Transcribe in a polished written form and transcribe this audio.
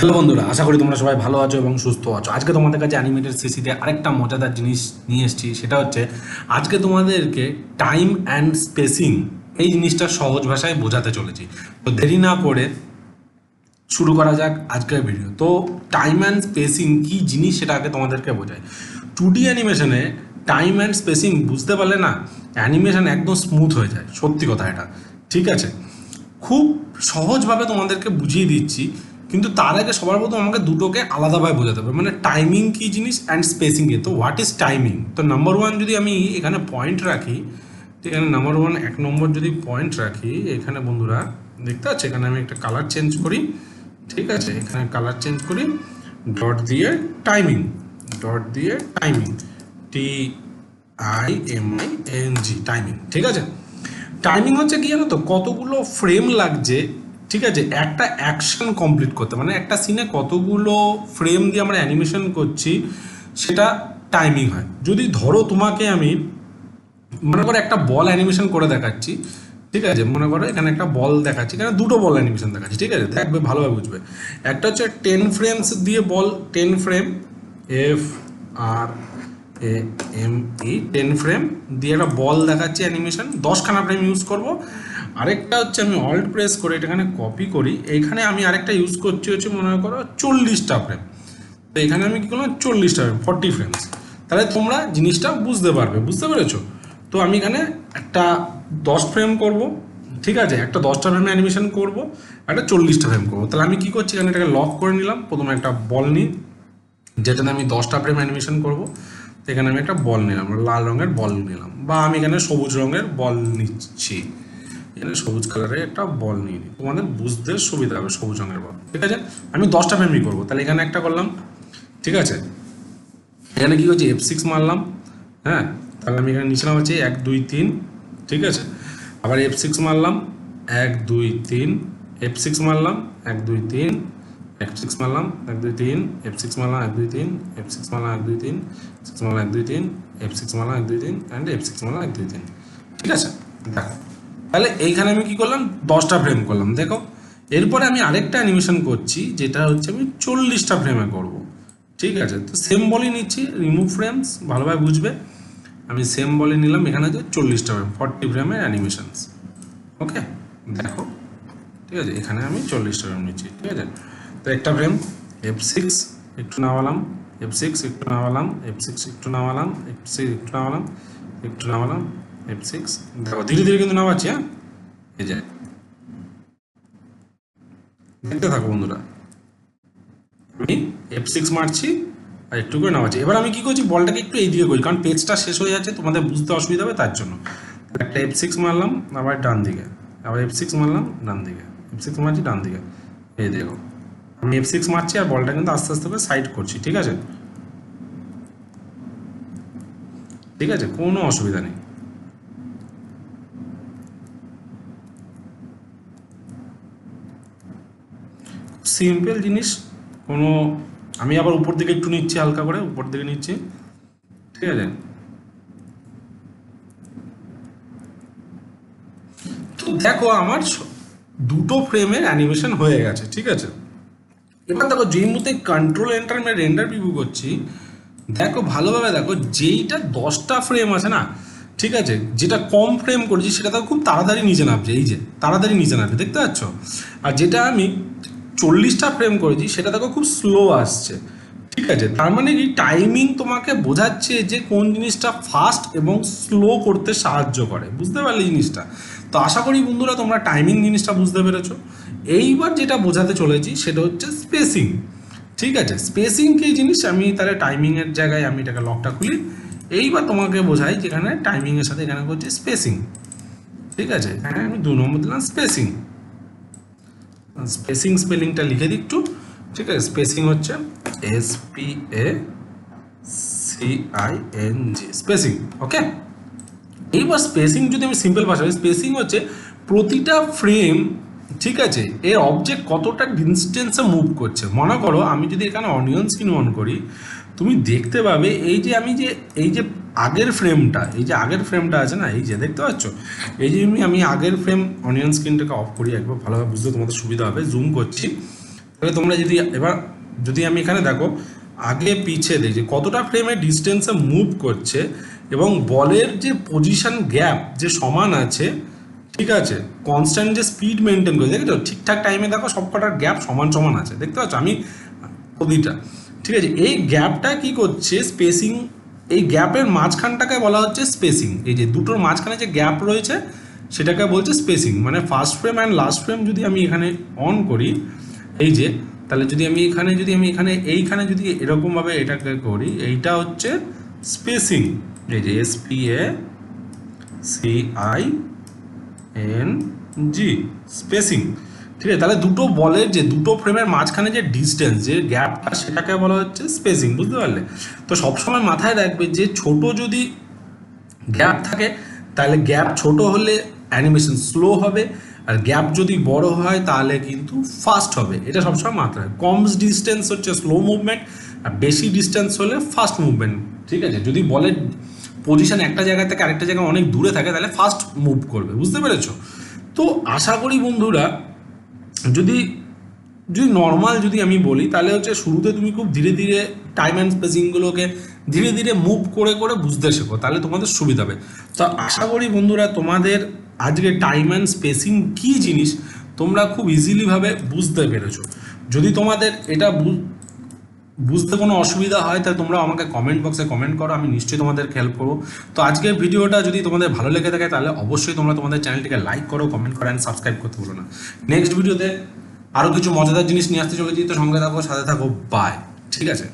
Hello বন্ধুরা, আশা করি তোমরা সবাই ভালো আছো এবং সুস্থ আছো। আজকে তোমাদের কাছে অ্যানিমেটেড সিসিতে আরেকটা মজাদার জিনিস নিয়ে এসেছি। সেটা হচ্ছে আজকে তোমাদেরকে টাইম অ্যান্ড স্পেসিং এই জিনিসটা সহজ ভাষায় বোঝাতে চলেছি। তো দেরি না করে শুরু করা যাক আজকের ভিডিও। তো টাইম অ্যান্ড স্পেসিং কী জিনিস সেটা আগে তোমাদেরকে বোঝায়। 2D অ্যানিমেশনে টাইম অ্যান্ড স্পেসিং বুঝতে পারলে না অ্যানিমেশন একদম স্মুথ হয়ে যায়, সত্যি কথা এটা। ঠিক আছে, খুব সহজভাবে তোমাদেরকে বুঝিয়ে দিচ্ছি, কিন্তু তার আগে সবার প্রথম আমাকে দুটোকে আলাদাভাবে বোঝাতে হবে। মানে টাইমিং কী জিনিস অ্যান্ড স্পেসিং কী। তো হোয়াট ইজ টাইমিং? তো নাম্বার ওয়ান যদি আমি এখানে পয়েন্ট রাখি, এখানে নাম্বার ওয়ান 1 নম্বর যদি পয়েন্ট রাখি, এখানে বন্ধুরা দেখতে পাচ্ছি এখানে আমি একটা কালার চেঞ্জ করি। ঠিক আছে, এখানে কালার চেঞ্জ করি, ডট দিয়ে টাইমিং, ডট দিয়ে টাইমিং, TIMING, টাইমিং। ঠিক আছে, টাইমিং হচ্ছে কি জানো তো, কতগুলো ফ্রেম লাগছে, ঠিক আছে, একটা অ্যাকশন কমপ্লিট করতে। মানে একটা সিনে কতগুলো ফ্রেম দিয়ে আমরা অ্যানিমেশন করছি সেটা টাইমিং হয়। যদি ধরো তোমাকে আমি মনে করো একটা বল অ্যানিমেশন করে দেখাচ্ছি, ঠিক আছে, মনে করো এখানে একটা বল দেখাচ্ছি, এখানে দুটো বল অ্যানিমেশন দেখাচ্ছি, ঠিক আছে, দেখবে ভালোভাবে বুঝবে। একটা হচ্ছে 10 ফ্রেমস দিয়ে বল, 10 ফ্রেম, FRAME, 10 ফ্রেম দিয়ে একটা বল দেখাচ্ছি অ্যানিমেশন, 10খানা ফ্রেম ইউজ করব। আরেকটা হচ্ছে আমি অল্ট প্রেস করে এখানে কপি করি, এইখানে আমি আরেকটা ইউজ করছি হচ্ছে মনে করো 40টা ফ্রেম। তো এখানে আমি কী করলাম, 40টা ফ্রেম, 40 ফ্রেমস। তাহলে তোমরা জিনিসটা বুঝতে পারবে, বুঝতে পেরেছো? তো আমি এখানে একটা 10 ফ্রেম করব, ঠিক আছে, একটা 10টা ফ্রেমে অ্যানিমেশন করব, একটা 40টা ফ্রেম করবো। তাহলে আমি কী করছি, এখানে এটাকে লক করে নিলাম। প্রথমে একটা বল নিই যেটাতে আমি 10টা ফ্রেম অ্যানিমেশন করবো। তো এখানে আমি একটা বল নিলাম, লাল রঙের বল নিলাম, বা আমি এখানে সবুজ রঙের বল নিচ্ছি, এখানে সবুজ কালারের একটা বল নিয়ে নিই, তোমাদের বুঝতে সুবিধা হবে, সবুজ রঙের বল। ঠিক আছে, আমি 10টা ফ্রেমই করবো। তাহলে এখানে একটা করলাম, ঠিক আছে, এখানে কী করছি, F6 মারলাম। হ্যাঁ, তাহলে আমি এখানে নিচে নামাচ্ছি 1 2 3, ঠিক আছে, আবার F6 মারলাম 1 2 3, F6 মারলাম 1 2 3, F6 মারলাম 1 2 3, F6 মারলাম 1 2 3, F6 মারলাম 1 2 3, F6 মারলাম 1 2 3, F6 মারলাম 1 2 3 অ্যান্ড F6 মারলাম 1 2 3। ঠিক আছে, দেখো তাহলে এইখানে আমি কি করলাম, 10টা ফ্রেম করলাম। দেখো এরপরে আমি আরেকটা অ্যানিমেশন করছি, যেটা হচ্ছে আমি 40টা ফ্রেমে করব। ঠিক আছে, তো সেম বলই নিচ্ছি, রিমুভ ফ্রেমস, ভালোভাবে বুঝবে। আমি সেম বলে নিলাম, এখানে হচ্ছে 40টা ফ্রেম, 40 ফ্রেমের অ্যানিমেশনস। ওকে, দেখো, ঠিক আছে, এখানে আমি 40টা ফ্রেম নিচ্ছি। ঠিক আছে, তো একটা ফ্রেম, F6 একটু নামালাম, F6 একটু নামালাম, F6 একটু নামালাম, F6 একটু নামালাম, একটু নামালাম, F6। দেখো ধীরে ধীরে কিন্তু নামাচ্ছি। হ্যাঁ, এই যে দেখতে থাকো বন্ধুরা, আমি F6 মারছি আর একটু করে নামাচ্ছি। এবার আমি কি করছি, বলটাকে একটু এইদিকে করছি, কারণ পেজটা শেষ হয়ে যাচ্ছে, তোমাদের বুঝতে অসুবিধা হবে তার জন্য। একটা F6 মারলাম, আবার ডান দিকে, আবার F6 মারলাম ডান দিকে, F6 মারছি ডান দিকে। এই দেখো আমি F6 মারছি আর বলটা কিন্তু আস্তে আস্তে করে সাইড করছি। ঠিক আছে, ঠিক আছে, কোনো অসুবিধা নেই। সিম্পল জিনিস, কোনো, আমি আবার উপর দিকে একটু নিচ্ছি, হালকা করে উপর দিকে নিচ্ছি। ঠিক আছে, তো দেখো আমার দুটো ফ্রেমের অ্যানিমেশন হয়ে গেছে। ঠিক আছে, এবার দেখো যেই মুহূর্তে কন্ট্রোল এন্টার আমি রেন্ডার প্রিভিউ করছি, দেখো ভালোভাবে দেখো, যেইটা 10টা ফ্রেম আছে না, ঠিক আছে, যেটা কম ফ্রেম করেছি সেটা তো খুব তাড়াতাড়ি নিচে নামছে, এই যে তাড়াতাড়ি নিচে নামছে, দেখতে পাচ্ছ। আর যেটা আমি 40টা ফ্রেম করেছি সেটা দেখো খুব স্লো আসছে। ঠিক আছে, তার মানে কি, টাইমিং তোমাকে বোঝাচ্ছে যে কোন জিনিসটা ফাস্ট এবং স্লো করতে সাহায্য করে। বুঝতে পারলে জিনিসটা? তো আশা করি বন্ধুরা তোমরা টাইমিং জিনিসটা বুঝতে পেরেছো। এইবার যেটা বোঝাতে চলেছি সেটা হচ্ছে স্পেসিং। ঠিক আছে, স্পেসিং কি জিনিস, আমি তাহলে টাইমিংয়ের জায়গায় আমি এটাকে লকটা খুলি। এইবার তোমাকে বোঝাই যেখানে টাইমিংয়ের সাথে এখানে করছি স্পেসিং। ঠিক আছে, এখানে আমি 2 নম্বর দিলাম স্পেসিং। স্পেসিং স্পেলিংটা লিখে দিই একটু। ঠিক আছে, স্পেসিং হচ্ছে SPACING, স্পেসিং। ওকে, এইবার স্পেসিং যদি আমি সিম্পল ভাষায়, স্পেসিং হচ্ছে প্রতিটা ফ্রেম, ঠিক আছে, এর অবজেক্ট কতটা ডিস্টেন্সে মুভ করছে। মনে করো আমি যদি এখানে অনিয়ন স্ক্রিন অন করি, তুমি দেখতে পাবে এই যে আমি যে এই যে আগের ফ্রেমটা, এই যে আগের ফ্রেমটা আছে না, এই যে দেখতে পাচ্ছ, এই যে আমি আগের ফ্রেম অনিয়ন স্ক্রিনটাকে অফ করি একবার, ভালোভাবে বুঝতে তোমাদের সুবিধা হবে, জুম করছি। তাহলে তোমরা যদি এবার যদি আমি এখানে দেখো আগে পিছে দেখি যে কতটা ফ্রেমের ডিস্টেন্সে মুভ করছে এবং বলের যে পজিশন গ্যাপ যে সমান আছে, ঠিক আছে, কনস্ট্যান্ট যে স্পিড মেনটেন করে, দেখেছো ঠিকঠাক টাইমে দেখো সবকটার গ্যাপ সমান সমান আছে, দেখতে পাচ্ছ আমি প্রতিটা, ঠিক আছে। এই গ্যাপটা কি করছে, স্পেসিং, এই গ্যাপের মাঝখানটাকে বলা হচ্ছে স্পেসিং। এই যে দুটোর মাঝখানে যে গ্যাপ রয়েছে সেটাকে বলছে স্পেসিং। মানে first frame and last frame যদি আমি এখানে অন করি, এই যে, তাহলে যদি আমি এখানে এইখানে যদি এরকমভাবে এটাকে করি, এইটা হচ্ছে স্পেসিং। এই যে SPACING, স্পেসিং, ঠিক আছে। তাহলে দুটো বলের যে দুটো ফ্রেমের মাঝখানে যে ডিস্টেন্স, যে গ্যাপটা, সেটাকে বলা হচ্ছে স্পেসিং, বুঝতে পারলে? তো সবসময় মাথায় রাখবে যে ছোট যদি গ্যাপ থাকে তাহলে গ্যাপ ছোট হলে অ্যানিমেশন স্লো হবে, আর গ্যাপ যদি বড় হয় তাহলে কিন্তু ফাস্ট হবে। এটা সবসময় মাথায়, কম ডিস্টেন্স হচ্ছে স্লো মুভমেন্ট আর বেশি ডিস্টেন্স হলে ফাস্ট মুভমেন্ট, ঠিক আছে। যদি বলের পজিশন একটা জায়গা থেকে আরেকটা জায়গায় অনেক দূরে থাকে তাহলে ফাস্ট মুভ করবে, বুঝতে পেরেছো? তো আশা করি বন্ধুরা, যদি যদি নর্মাল যদি আমি বলি তাহলে হচ্ছে শুরুতে তুমি খুব ধীরে ধীরে টাইম অ্যান্ড স্পেসিংগুলোকে ধীরে ধীরে মুভ করে করে বুঝতে শেখো, তাহলে তোমাদের সুবিধা হবে। তো আশা করি বন্ধুরা তোমাদের আজকে টাইম অ্যান্ড স্পেসিং কী জিনিস তোমরা খুব ইজিলিভাবে বুঝতে পেরেছো। যদি তোমাদের এটা বুঝতে কোনো অসুবিধা হয় তাহলে তোমরা আমাকে কমেন্ট বক্সে কমেন্ট করো, আমি নিশ্চয়ই তোমাদের হেল্প করবো। তো আজকের ভিডিওটা যদি তোমাদের ভালো লেগে থাকে তাহলে অবশ্যই তোমরা তোমাদের চ্যানেলটিকে লাইক করো, কমেন্ট করো অ্যান্ড সাবস্ক্রাইব করতে ভুলো না। নেক্সট ভিডিওতে আরও কিছু মজাদার জিনিস নিয়ে আসতে চলেছি, তো সঙ্গে থাকো, সাথে থাকো, বাই, ঠিক আছে।